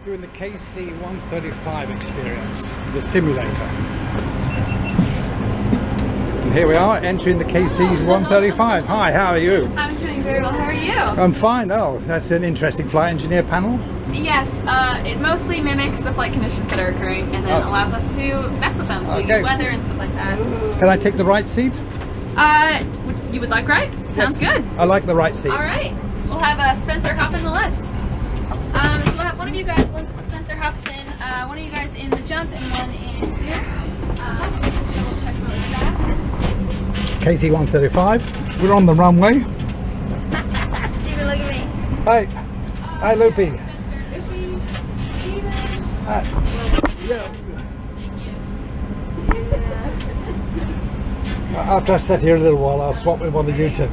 doing the KC135 experience, the simulator. And here we are, entering the KC135. Hi, how are you? I'm doing very well. How are you? I'm fine. Oh, that's an interesting flight engineer panel. Yes, it mostly mimics the flight conditions that are occurring and then allows us to mess with them, so we get weather and stuff like that. Can I take the right seat? You would like right? Sounds good. I like the right seat. All right. We'll have Spencer hop in the left. So we'll have one of you guys, once Spencer hops in, one of you guys in the jump and one in here. Just double check really fast. KC135. We're on the runway. Steven, look at me. Hi. Hi, Loopy. Hi. Yeah. After I sit here a little while, I'll swap with one of you two.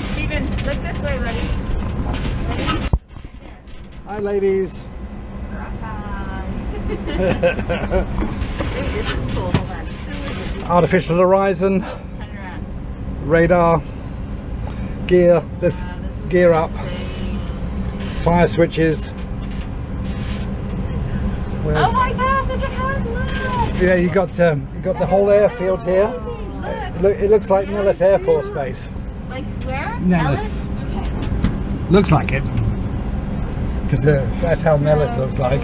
Steven, look this way, buddy. Hi, ladies. This is cool. Hold on. Artificial horizon, Turn around. radar, gear. This gear up. Fire switches. Where's, Oh my gosh, look at how it looks! yeah, you got the whole airfield here. Look. It looks like Nellis Air Force Base. Like where? Nellis. Looks like it. Because that's how Nellis looks like.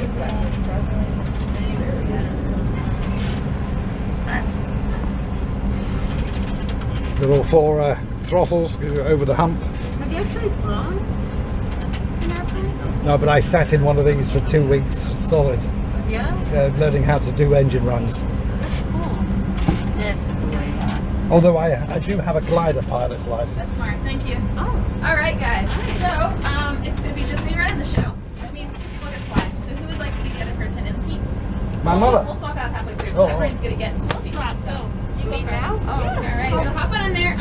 Little four throttles go over the hump. Have you actually flown an airplane? No, but I sat in one of these for 2 weeks solid, Yeah? learning how to do engine runs. That's cool. This is really awesome. Although I do have a glider pilot's That's license. smart. Thank you. Oh. All right, guys. So it's going to be just me running the show. That means two people get to fly. So who would like to be the other person in the seat? My We'll mother. swap out halfway through, Oh, so everyone's going to get into the seat. So You mean now? All right, so hop on in there.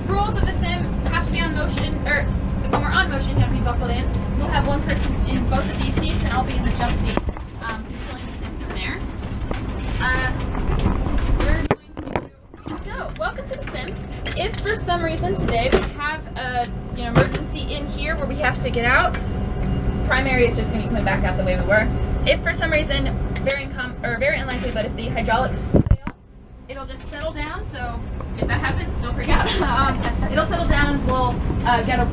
Rules of the sim have to be on motion, or when we're on motion, you have to be buckled in. So we'll have one person in both of these seats, and I'll be in the jump seat, controlling the sim from there. We're going to. So, welcome to the sim. If for some reason today we have a emergency in here where we have to get out, primary is just going to be coming back out the way we were. If for some reason, very unlikely, but if the hydraulics fail, it'll just settle down. So if that happens, don't freak out. It'll settle down. We'll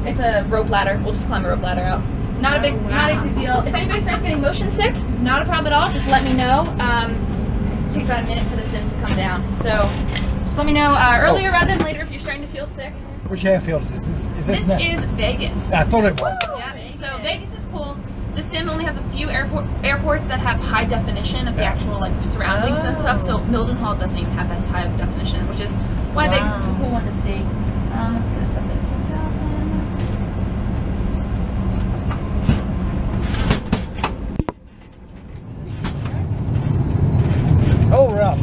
it's a rope ladder. We'll just climb a rope ladder out. Not a big deal. If anybody starts getting motion sick, not a problem at all. Just let me know. It takes about a minute for the sim to come down. So just let me know earlier rather than later if you're starting to feel sick. Which airfield is this? Is this This is Vegas. I thought it was. Yeah. So Vegas is cool. The sim only has a few airports that have high definition of the actual surroundings and stuff. So Mildenhall doesn't even have this high of definition, which is why Vegas is a cool one to see. Let's get us up at 2,000. Oh, we're up.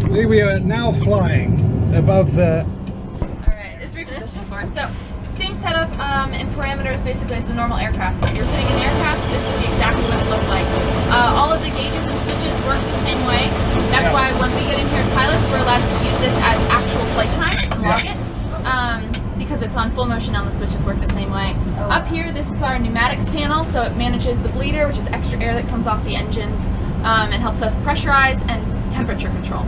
We are now flying above the. All right, it's repositioned for us. So same setup and parameters basically as the normal aircraft. So if you're sitting in the aircraft, this would be exactly what it looked like. All of the gauges and switches work the same way. That's why when we get in here as pilots, we're allowed to use this as actual flight time and log it. Because it's on full motion and the switches work the same way. Up here, this is our pneumatics panel, so it manages the bleeder, which is extra air that comes off the engines, and helps us pressurize and temperature control.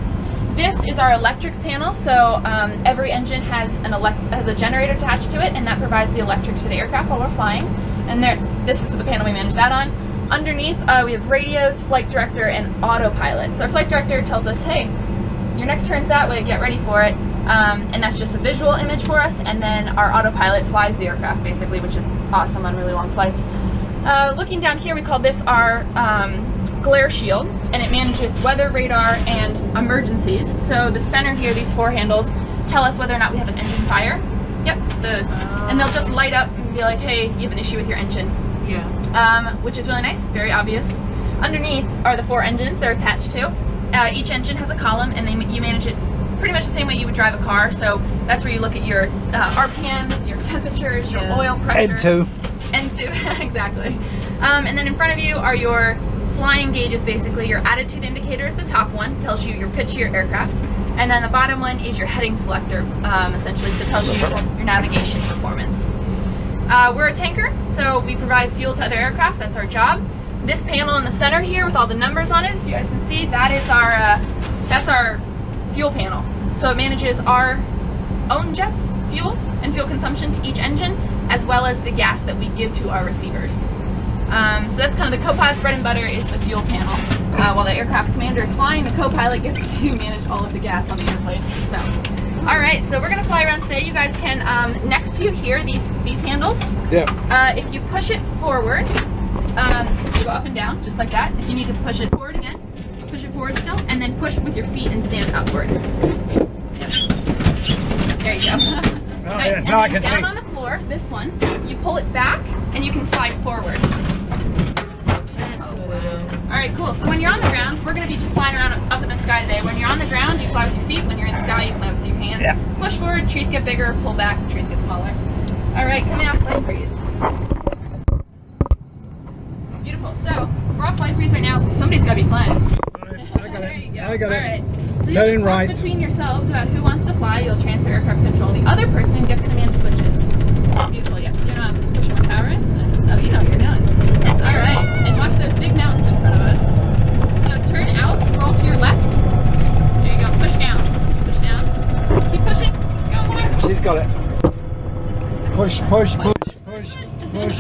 This is our electrics panel, so every engine has a generator attached to it, and that provides the electrics for the aircraft while we're flying. And this is the panel we manage that on. Underneath, we have radios, flight director, and autopilot. So our flight director tells us, hey, your next turn's that way, get ready for it. And that's just a visual image for us, and then our autopilot flies the aircraft, basically, which is awesome on really long flights. Looking down here, we call this our glare shield, and it manages weather, radar, and emergencies. So the center here, these four handles, tell us whether or not we have an engine fire. Yep, those. And they'll just light up and be like, hey, you have an issue with your engine. Yeah. Which is really nice, very obvious. Underneath are the four engines they're attached to. Each engine has a column, and you manage it pretty much the same way you would drive a car. So that's where you look at your RPMs, your temperatures, your oil pressure. N2. N2, exactly. And then in front of you are your flying gauges, basically. Your attitude indicator is the top one, tells you your pitch of your aircraft. And then the bottom one is your heading selector, essentially, so it tells you your navigation performance. We're a tanker, So we provide fuel to other aircraft. That's our job. This panel in the center here with all the numbers on it, if you guys can see, that's our fuel panel. So it manages our own jets, fuel, and fuel consumption to each engine, as well as the gas that we give to our receivers. So that's kind of the co-pilot's bread and butter is the fuel panel. While the aircraft commander is flying, the co-pilot gets to manage all of the gas on the airplane. So, all right, so we're gonna fly around today. You guys can, next to you here, these handles. Yeah. If you push it forward, you go up and down, just like that. If you need to push it forward again, push it forward still, and then push with your feet and stand upwards. Yep. There you go. Oh, Nice. yes, And now I then can down see. on the floor, this one, you pull it back, and you can slide forward. All right, cool. So when you're on the ground, we're going to be just flying around up in the sky today. When you're on the ground, you fly with your feet. When you're in the sky, you fly with your hands. Yeah. Push forward, trees get bigger. Pull back, trees get smaller. All right, coming off flight freeze. Beautiful. So we're off flight freeze right now, so somebody's got to be flying. I got There it. you go. I got All it. right. So you Turn just talk right. between yourselves about who wants to fly. You'll transfer aircraft control. The other person gets to manage switches. Beautiful. Yes. So you're not pushing more power in. Nice. Oh, you know what you're doing. All right. And watch those big mountains in front of us. So turn out. Roll to your left. There you go. Push down. Push down. Keep pushing. Go more. She's got it. Push, push, push, push, push.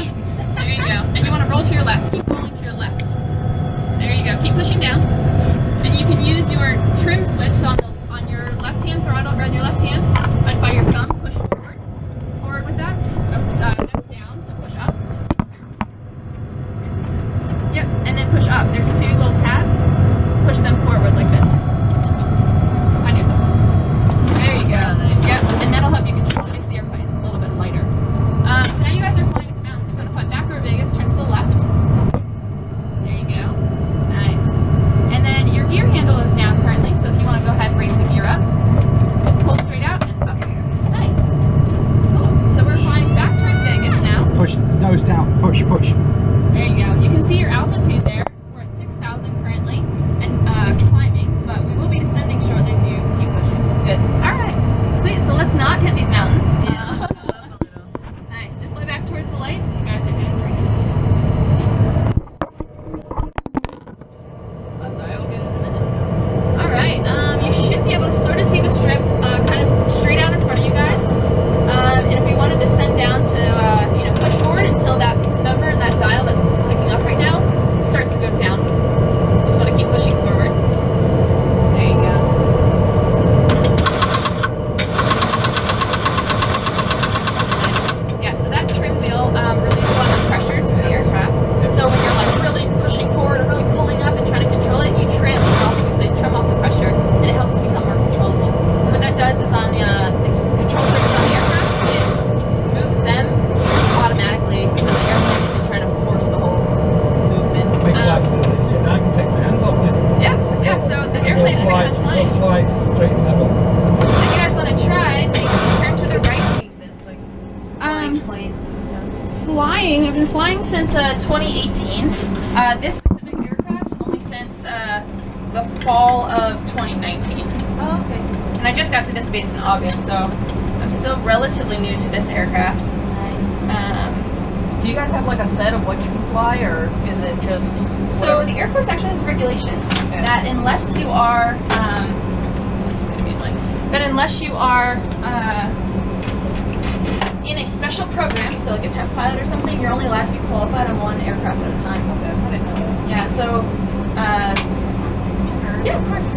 There you go. And you want to roll to your left. Keep rolling to your left. There you go. Keep pushing down. And you can use your trim switch so on your left hand throttle, or on your left hand, and by your thumb, push forward. Forward with that. That's down, so push up. Yep, and then push up. There's two little tabs. Push them forward like this. On your thumb. There you go. Yep, and that'll help you control. It makes the airplane a little bit lighter. So now you guys are flying at the mountains. I'm going to fly back over Vegas, turn to the left. There you go. Nice. And then your gear handle is down currently, so if you want to go ahead and raise the gear up, just pull straight out and up. Nice. Cool. So we're flying back towards Vegas now. Push the nose down. Push, push. There you go. You can see your altitude there. We're at 6,000 currently and climbing, but we will be descending shortly if you keep pushing. Good. All right. Sweet. So let's not hit these mountains. Nice. Just fly back towards the lights. You guys are doing great. That's all right. We'll get it in a minute. All right. You should be able to sort of see the strip kind of straight out in front of you guys. And if we wanted to send down to, push forward until that number, that dial that's picking up right now, starts to go down. Just want to keep pushing forward. There you go. Yeah, so that trim wheel releases a lot of pressures from the aircraft. So when you're like really pushing forward or really pulling up and trying to control it, you trim off the pressure, and it helps it become more controllable. What that does is on the control surface on the aircraft, it moves them automatically, so the airplane isn't trying to force the whole movement. Makes life a little easier. Now I can take my hands off this. Yeah, so the airplane's We'll pretty much flying. We'll fly straight and level. If you guys want to try, turn to the right. This, like, flying planes and stuff. Flying, I've been flying since 2018. This specific aircraft only since the fall of 2019. Oh, okay. And I just got to this base in August, so I'm still relatively new to this aircraft. Nice. Do you guys have like a set of what you can fly, or is it just So whatever? the Air Force actually has a regulation that unless you are, this is going to be annoying, that unless you are in a special program, so like a test pilot or something, you're only allowed to be qualified on one aircraft at a time. Okay, I didn't know that. Yeah, so, yeah, of course.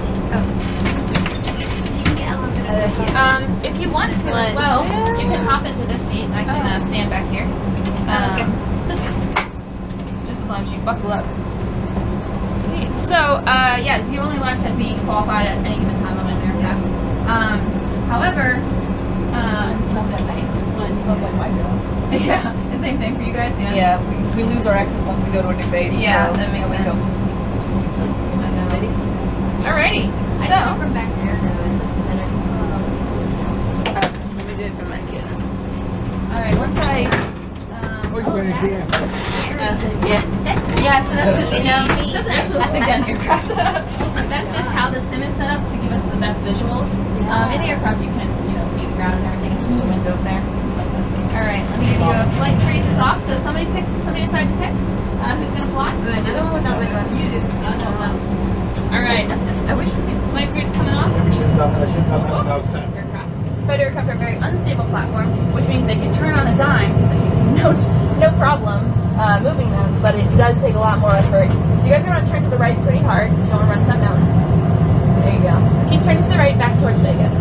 You can get a little bit of If you want to as well, you can hop into this seat and I can stand back here. Just as long as you buckle up. Sweet. So, yeah, you're only allowed to be qualified at any given time on an aircraft. However, Not that night. Sounds like my job. yeah, the same thing for you guys, yeah? Yeah, we lose our exes once we go to a new base. Yeah, so that makes we sense. don't- Alrighty. I So, come from back there though, and that's better. we did from my kid. Alright, once I. Oh, you're wearing a DM. Yeah, so that's just, it doesn't actually look like an aircraft. That's just how the sim is set up to give us the best visuals. In the aircraft, you can, see the ground and everything. It's just a window up there. All right, let me give you a flight freeze is off. So somebody decide to pick. Who's gonna fly? Another one without my glasses. You do. No. All right. I wish we could. Flight freeze coming off. Yeah, we should have done that. I should have done that when I was 10. Aircraft. Fighter aircraft are very unstable platforms, which means they can turn on a dime because it takes no problem moving them, but it does take a lot more effort. So you guys are going to turn to the right pretty hard. You don't want to run that mountain. There you go. So keep turning to the right, back towards Vegas.